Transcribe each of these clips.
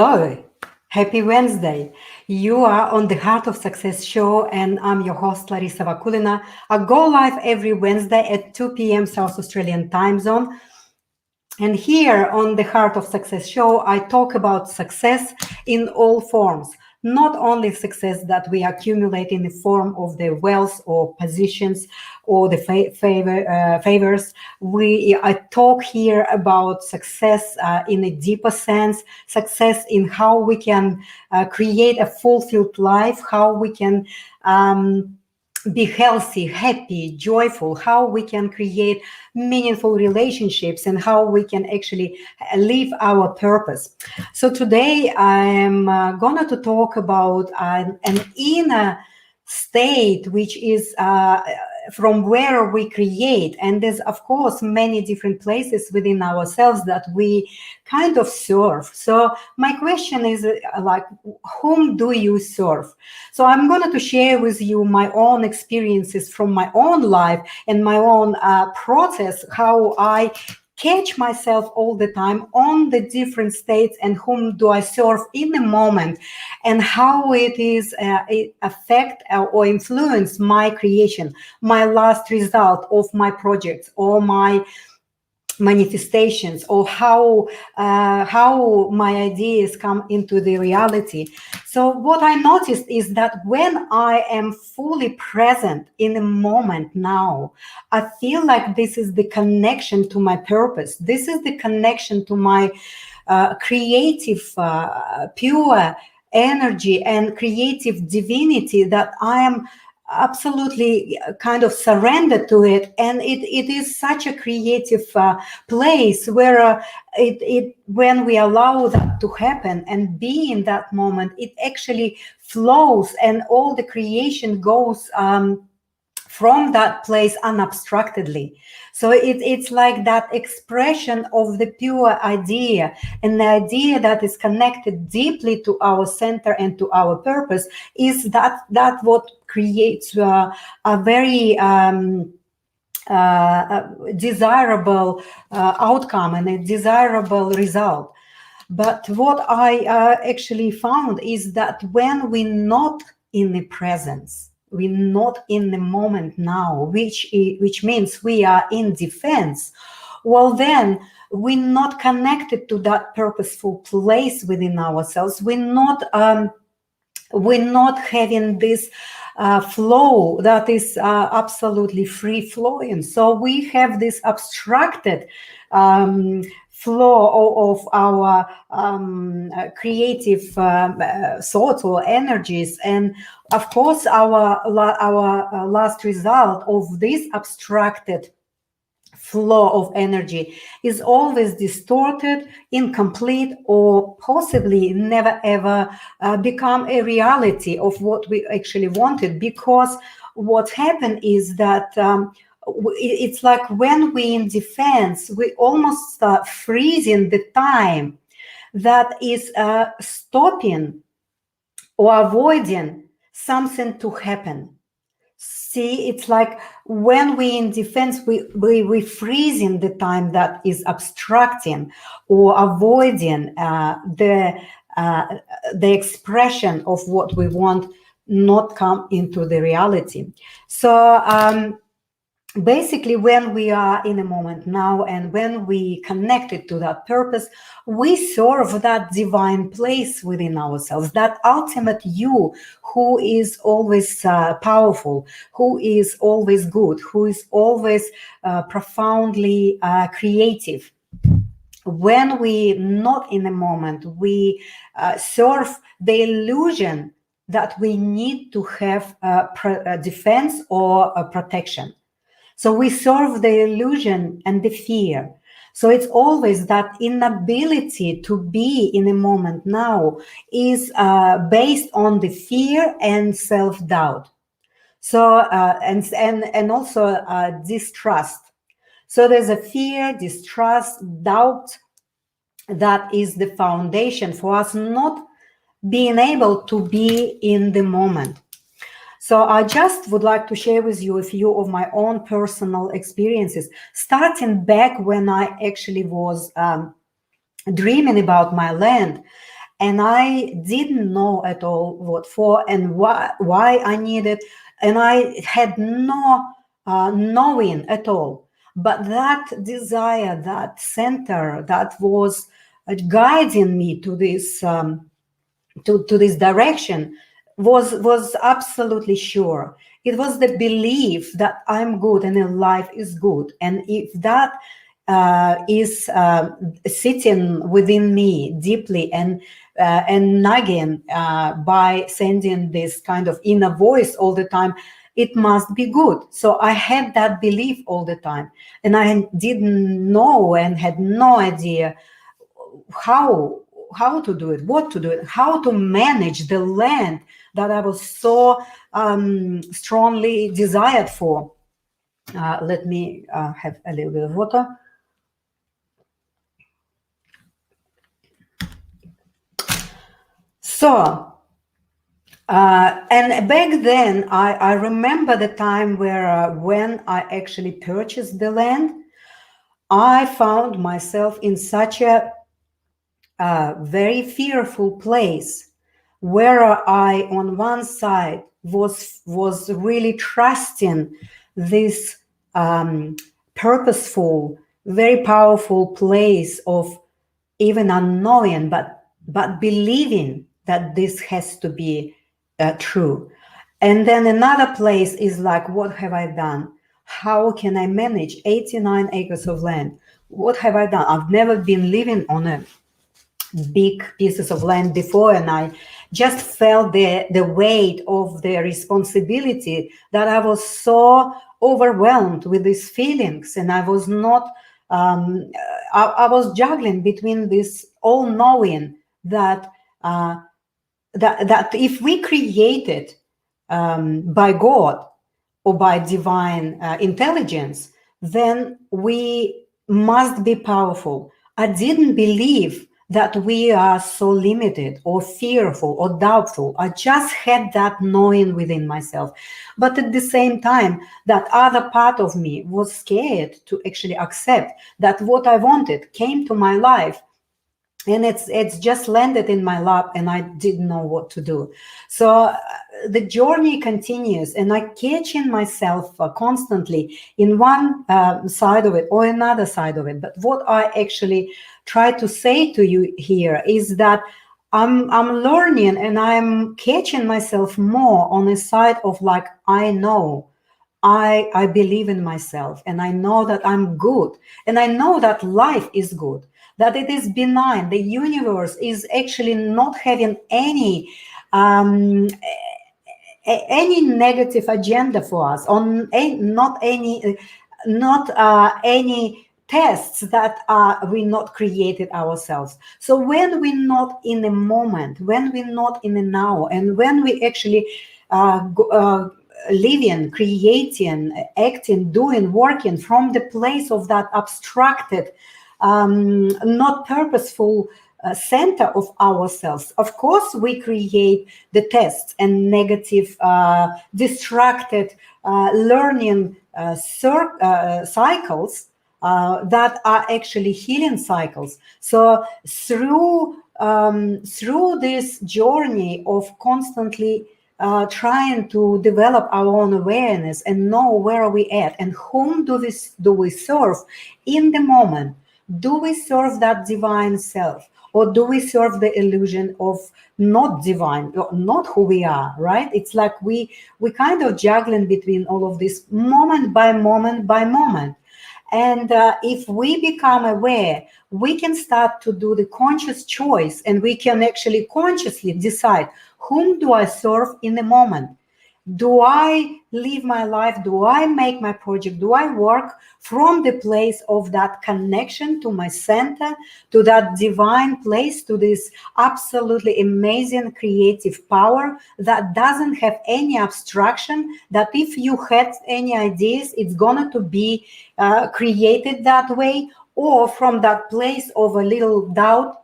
Hello, happy Wednesday. You are on the Heart of Success show, and I'm your host, Larissa Vakulina. I go live every Wednesday at 2 p.m. South Australian time zone. And here on the Heart of Success show, I talk about success in all forms, not only success that we accumulate in the form of the wealth or positions or the favors. I talk here about success in a deeper sense, success in how we can create a fulfilled life, how we can be healthy, happy, joyful, how we can create meaningful relationships, and how we can actually live our purpose. So today I am going to talk about an inner state, which is from where we create. And there's, of course, many different places within ourselves that we kind of serve. So my question is like, whom do you serve? So I'm going to share with you my own experiences from my own life and my own process, how I catch myself all the time on the different states and whom do I serve in the moment, and how it affect or influence my creation, my last result of my projects or my manifestations, or how my ideas come into the reality. So what I noticed is that when I am fully present in the moment now, I feel like this is the connection to my purpose. This is the connection to my creative, pure energy and creative divinity, that I am absolutely kind of surrender to it, and it is such a creative place where when we allow that to happen and be in that moment, it actually flows, and all the creation goes from that place unobstructedly. So it's like that expression of the pure idea, and the idea that is connected deeply to our center and to our purpose is that what creates a very desirable outcome and a desirable result. But what I actually found is that when we're not in the presence, we're not in the moment now, which means we are in defense, well, then we're not connected to that purposeful place within ourselves. We're not having this flow that is absolutely free flowing. So we have this abstracted flow of our creative thoughts or energies, and of course our last result of this abstracted flow of energy is always distorted, incomplete, or possibly never ever become a reality of what we actually wanted. Because what happened is that it's like when we're in defense, we almost start freezing the time that is stopping or avoiding something to happen. See, it's like when we're in defense, we freezing the time that is obstructing or avoiding the expression of what we want not come into the reality. So basically, when we are in a moment now and when we connected to that purpose, we serve that divine place within ourselves, that ultimate you who is always powerful, who is always good, who is always profoundly creative. When we not in the moment, we serve the illusion that we need to have a defense or a protection. So we serve the illusion and the fear. So it's always that inability to be in a moment now is based on the fear and self-doubt. So and also distrust. So there's a fear, distrust, doubt that is the foundation for us not being able to be in the moment. So I just would like to share with you a few of my own personal experiences, starting back when I actually was dreaming about my land. and I didn't know at all what for and why I needed, and I had no knowing at all. But that desire, that center, that was guiding me to this to this direction was absolutely sure. It was the belief that I'm good and that life is good, and if that is sitting within me deeply and nagging by sending this kind of inner voice all the time, it must be good. So I had that belief all the time, and I didn't know and had no idea how to do it, what to do it, how to manage the land that I was so strongly desired for. Let me have a little bit of water. So, and back then, I remember the time where when I actually purchased the land, I found myself in such a very fearful place where I, on one side, was really trusting this purposeful, very powerful place of even unknowing, but believing that this has to be true. And then another place is like, what have I done? How can I manage 89 acres of land? What have I done? I've never been living on a big pieces of land before, and I just felt the weight of the responsibility, that I was so overwhelmed with these feelings, and I was not I was juggling between this all knowing that that if we created by God or by divine intelligence, then we must be powerful. I didn't believe that we are so limited or fearful or doubtful. I just had that knowing within myself. But at the same time, that other part of me was scared to actually accept that what I wanted came to my life, and it's just landed in my lap, and I didn't know what to do. So the journey continues, and I catching myself constantly in one side of it or another side of it. But what I actually try to say to you here is that I'm learning, and I'm catching myself more on the side of like, I know, I believe in myself, and I know that I'm good, and I know that life is good, that it is benign. The universe is actually not having any negative agenda for us, on not any tests that we not created ourselves. So when we're not in a moment, when we're not in a now, and when we actually living, creating, acting, doing, working from the place of that abstracted, not purposeful center of ourselves, of course we create the tests and negative, distracted learning cycles that are actually healing cycles. So through this journey of constantly trying to develop our own awareness and know where are we at and whom do we serve in the moment. Do we serve that divine self, or do we serve the illusion of not divine, not who we are, right? It's like we kind of juggling between all of this moment by moment by moment. And if we become aware, we can start to do the conscious choice, and we can actually consciously decide, whom do I serve in the moment? Do I live my life? Do I make my project? Do I work from the place of that connection to my center, to that divine place, to this absolutely amazing creative power that doesn't have any abstraction, that if you had any ideas, it's going to be created that way? Or from that place of a little doubt,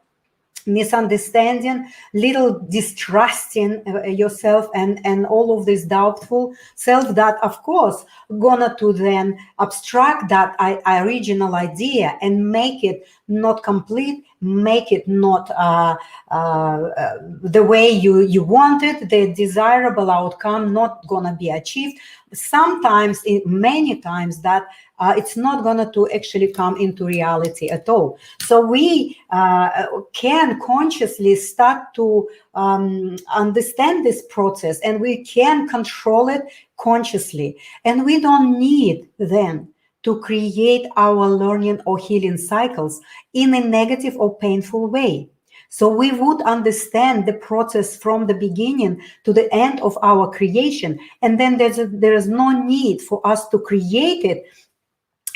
misunderstanding, little distrusting yourself, and all of this doubtful self that, of course, gonna to then abstract that original idea and make it not complete, make it not the way you wanted, the desirable outcome not gonna be achieved. Sometimes, many times, that it's not going to actually come into reality at all. So we can consciously start to understand this process, and we can control it consciously. And we don't need then to create our learning or healing cycles in a negative or painful way. So we would understand the process from the beginning to the end of our creation, and then there is no need for us to create it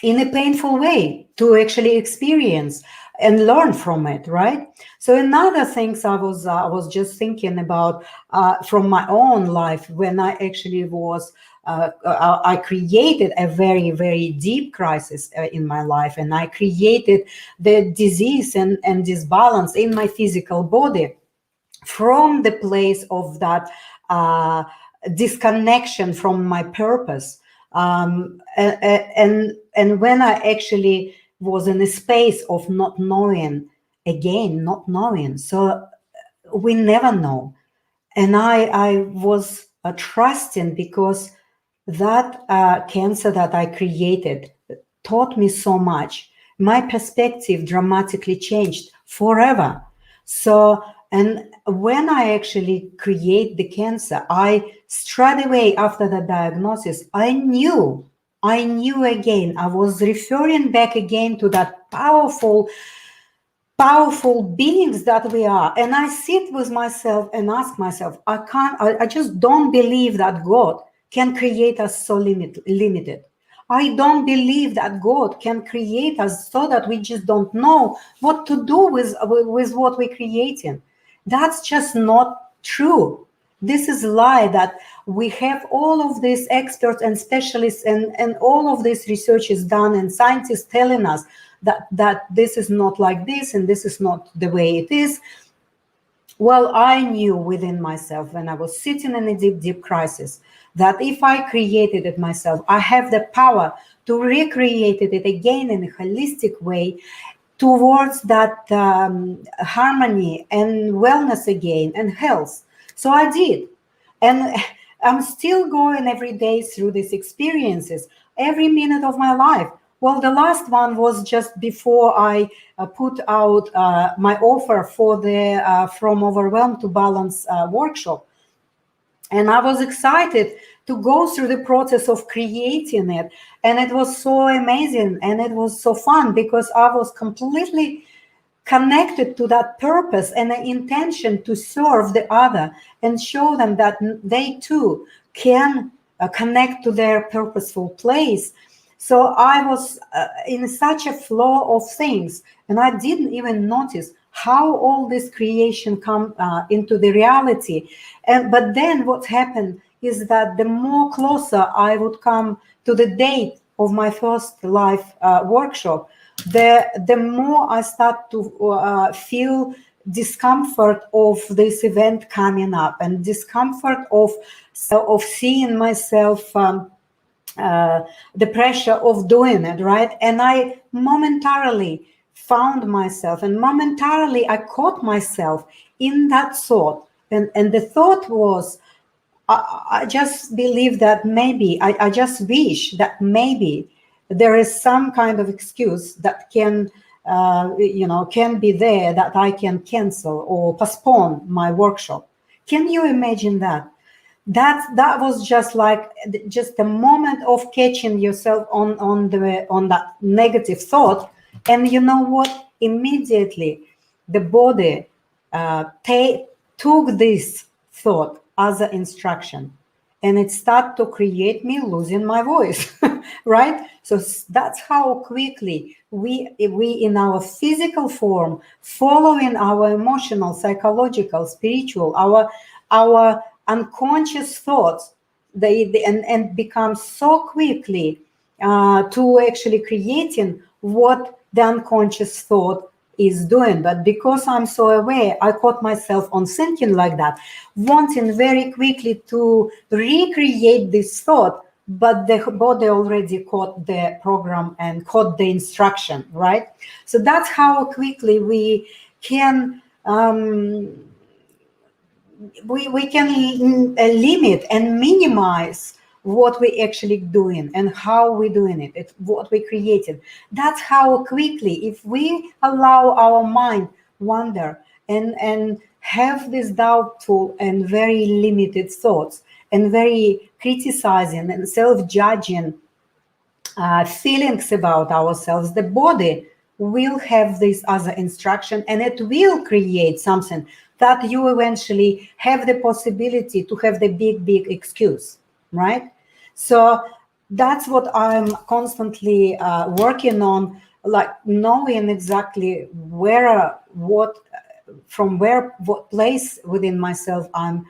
in a painful way, to actually experience and learn from it, right? So another things I was just thinking about from my own life, when I actually was I created a very, very deep crisis in my life, and I created the disease and disbalance in my physical body from the place of that disconnection from my purpose. And when I actually was in a space of not knowing, again, not knowing. So we never know. And I was trusting, because that cancer that I created taught me so much. My perspective dramatically changed forever. So, and when I actually create the cancer, I straight away after the diagnosis, I knew again, I was referring back again to that powerful beings that we are. And I sit with myself and ask myself, I just don't believe that God can create us so limited. I don't believe that God can create us so that we just don't know what to do with what we're creating. That's just not true. This is a lie that we have all of these experts and specialists and all of this research is done, and scientists telling us that this is not like this and this is not the way it is. Well, I knew within myself, when I was sitting in a deep crisis, that if I created it myself, I have the power to recreate it again in a holistic way towards that harmony and wellness again and health. So I did. And I'm still going every day through these experiences, every minute of my life. Well, the last one was just before I put out my offer for the From Overwhelmed to Balance workshop. And I was excited to go through the process of creating it. And it was so amazing and it was so fun, because I was completely connected to that purpose and the intention to serve the other and show them that they too can connect to their purposeful place. So I was in such a flow of things, and I didn't even notice how all this creation come into the reality. But then what happened is that the more closer I would come to the date of my first live workshop, the more I start to feel discomfort of this event coming up, and discomfort of seeing myself, the pressure of doing it, right? And I momentarily found myself, and momentarily I caught myself in that thought. And the thought was, I just believe that maybe, I just wish that maybe there is some kind of excuse that can be there, that I can cancel or postpone my workshop. Can you imagine that? That was just like a moment of catching yourself on that negative thought. And you know what? Immediately the body took this thought as an instruction, and it started to create me losing my voice. Right? So that's how quickly we in our physical form, following our emotional, psychological, spiritual, our unconscious thoughts, and become so quickly to actually creating what the unconscious thought is doing. But because I'm so aware, I caught myself on thinking like that, wanting very quickly to recreate this thought, but the body already caught the program and caught the instruction, right? So that's how quickly we can we can limit and minimize what we actually doing and how we doing it. It's what we created. That's how quickly, if we allow our mind wander and have these doubtful and very limited thoughts and very criticizing and self-judging feelings about ourselves, the body will have this other instruction, and it will create something that you eventually have the possibility to have the big excuse, right? So that's what I'm constantly working on, like knowing exactly what place within myself I'm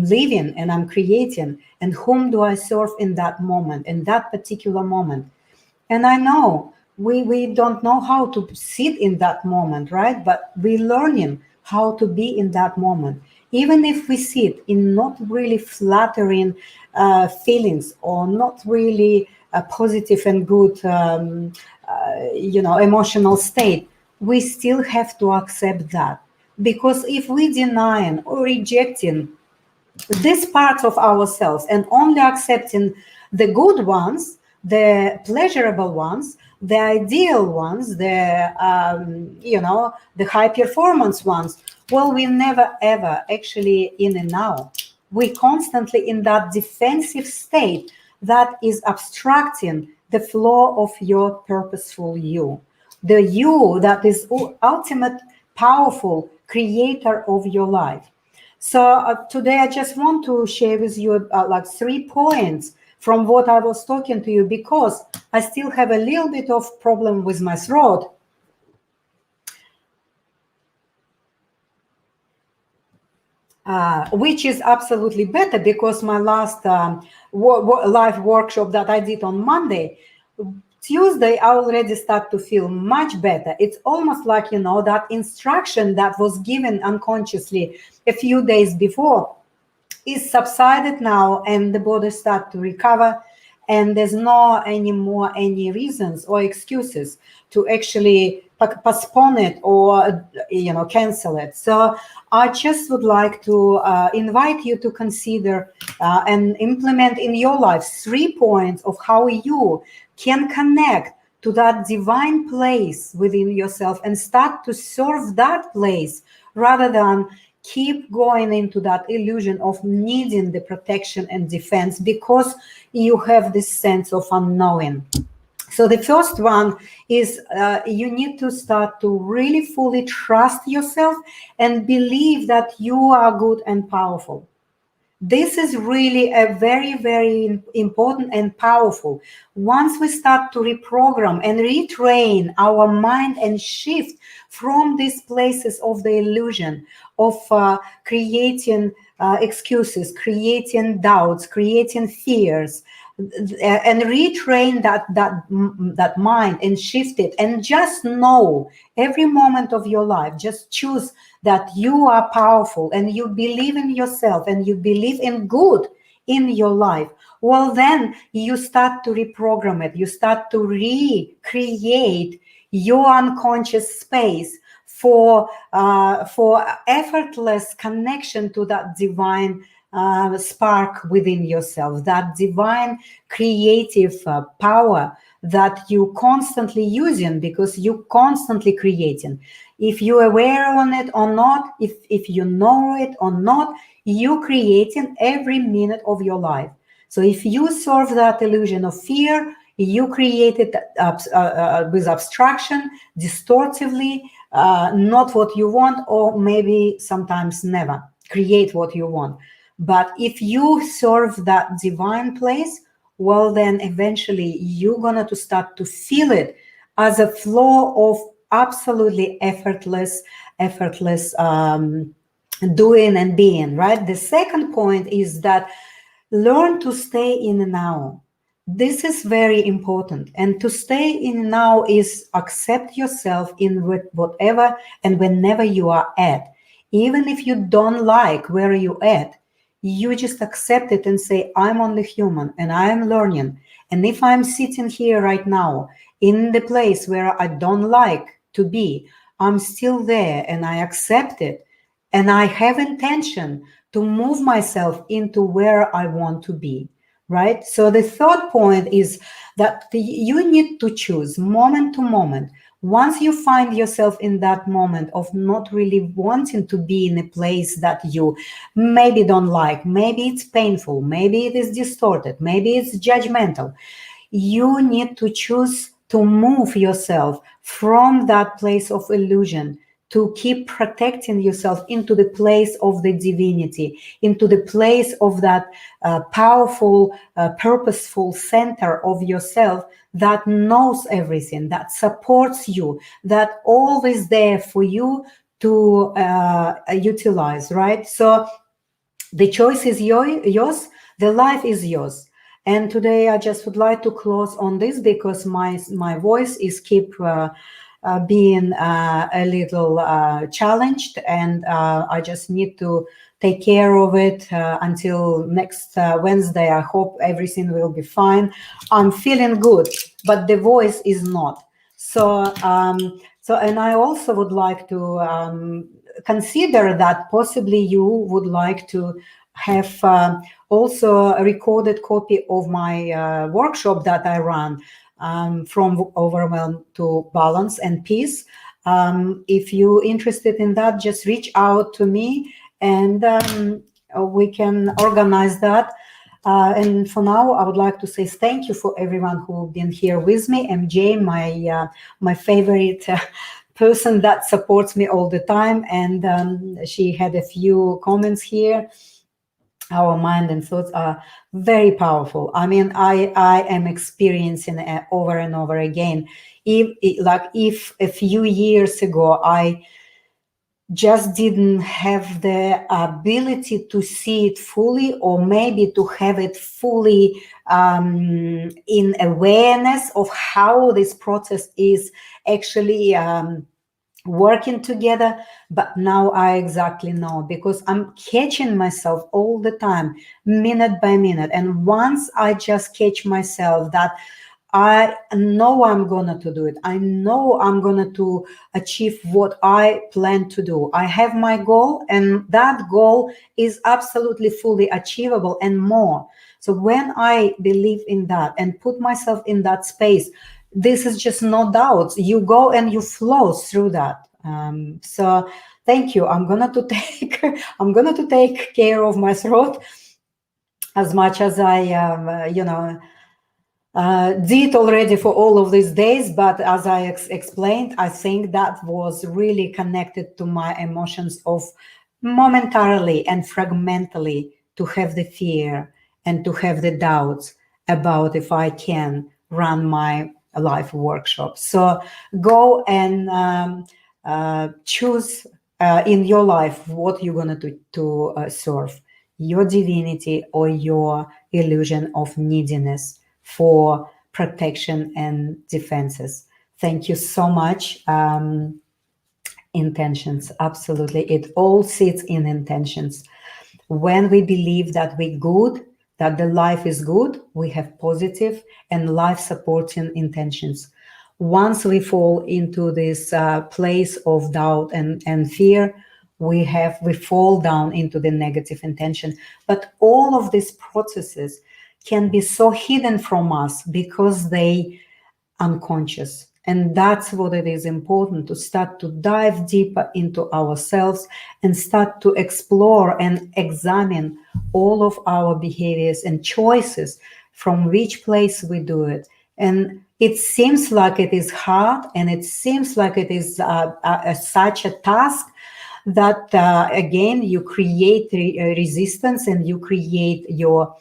living and I'm creating, and whom do I serve in that moment, in that particular moment. And I know we don't know how to sit in that moment, right? But we're learning how to be in that moment. Even if we sit in not really flattering feelings or not really a positive and good, emotional state, we still have to accept that. Because if we denying or rejecting these parts of ourselves and only accepting the good ones, the pleasurable ones, the ideal ones, the high performance ones, well, we never ever actually in and now. We constantly in that defensive state that is obstructing the flow of your purposeful you, the you that is ultimate powerful creator of your life. So today I just want to share with you like 3 points from what I was talking to you, because I still have a little bit of problem with my throat. Which is absolutely better, because my last live workshop that I did on Monday, Tuesday, I already start to feel much better. It's almost like, that instruction that was given unconsciously a few days before is subsided now, and the body start to recover, and there's no anymore any reasons or excuses to actually postpone it or cancel it. So I just would like to invite you to consider and implement in your life 3 points of how you can connect to that divine place within yourself and start to serve that place, rather than keep going into that illusion of needing the protection and defense because you have this sense of unknowing. So the first one is you need to start to really fully trust yourself and believe that you are good and powerful. This is really a very important and powerful. Once we start to reprogram and retrain our mind and shift from these places of the illusion of creating excuses, creating doubts, creating fears, and retrain that mind and shift it, and just know every moment of your life, just choose that you are powerful and you believe in yourself and you believe in good in your life. Well, then you start to reprogram it, you start to recreate your unconscious space for effortless connection to that divine spark within yourself, that divine creative power that you constantly using, because you constantly creating. If you're aware on it or not, if you know it or not, you creating every minute of your life. So if you serve that illusion of fear, you create it with abstraction, distortively, not what you want, or maybe sometimes never create what you want. But if you serve that divine place, well, then eventually you're gonna to start to feel it as a flow of absolutely effortless doing and being, right? The second point is that learn to stay in the now. This is very important. And to stay in now is accept yourself in whatever and whenever you are at. Even if you don't like where you at, you just accept it and say, I'm only human and I am learning. And if I'm sitting here right now in the place where I don't like to be, I'm still there and I accept it. And I have intention to move myself into where I want to be, right? So the third point is that you need to choose moment to moment. Once you find yourself in that moment of not really wanting to be in a place that you maybe don't like, maybe it's painful, maybe it is distorted, maybe it's judgmental, you need to choose to move yourself from that place of illusion, to keep protecting yourself into the place of the divinity, into the place of that powerful, purposeful center of yourself that knows everything, that supports you, that always there for you to utilize, right? So the choice is yours, the life is yours. And today I just would like to close on this because my voice is keep being a little challenged, and I just need to take care of it until next Wednesday. I hope everything will be fine. I'm feeling good, but the voice is not. So, and I also would like to consider that possibly you would like to have also a recorded copy of my workshop that I run, from overwhelm to balance and peace. If you're interested in that, just reach out to me and we can organize that. And for now, I would like to say thank you for everyone who've been here with me. MJ, my favorite person that supports me all the time, and she had a few comments here. Our mind and thoughts are very powerful. I mean, I am experiencing it over and over again. If a few years ago I just didn't have the ability to see it fully, or maybe to have it fully in awareness of how this process is actually working together. But now I exactly know, because I'm catching myself all the time, minute by minute. And once I just catch myself that I know I'm gonna to do it, I know I'm gonna to achieve what I plan to do, I have my goal, and that goal is absolutely fully achievable and more. So when I believe in that and put myself in that space, this is just no doubt, you go and you flow through that. So thank you. I'm gonna to take I'm gonna to take care of my throat as much as I did already for all of these days. But as I explained, I think that was really connected to my emotions of momentarily and fragmentally to have the fear and to have the doubts about if I can run my life workshop. So go and choose in your life what you're going to serve, your divinity or your illusion of neediness for protection and defenses. Thank you so much. Intentions, absolutely. It all sits in intentions. When we believe that we're good, that the life is good, we have positive and life supporting intentions. Once we fall into this place of doubt and fear, we fall down into the negative intention. But all of these processes can be so hidden from us because they unconscious. And that's what it is important to start to dive deeper into ourselves and start to explore and examine all of our behaviors and choices, from which place we do it. And it seems like it is hard, and it seems like it is such a task that again you create resistance, and you create your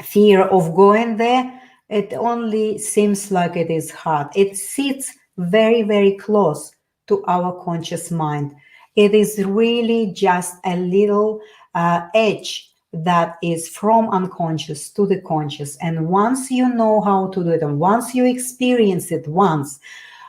fear of going there. It only seems like it is hard. It sits very, very close to our conscious mind. It is really just a little edge that is from unconscious to the conscious. And once you know how to do it, and once you experience it once,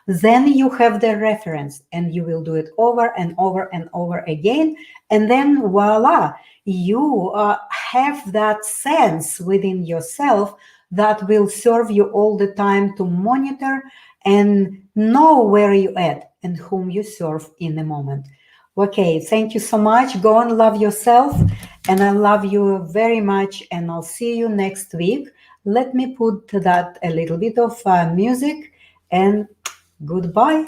then you have the reference and you will do it over and over and over again. And then voila, you have that sense within yourself that will serve you all the time to monitor and know where you at and whom you serve in the moment. Okay, thank you so much. Go and love yourself. And I love you very much. And I'll see you next week. Let me put that a little bit of music and goodbye.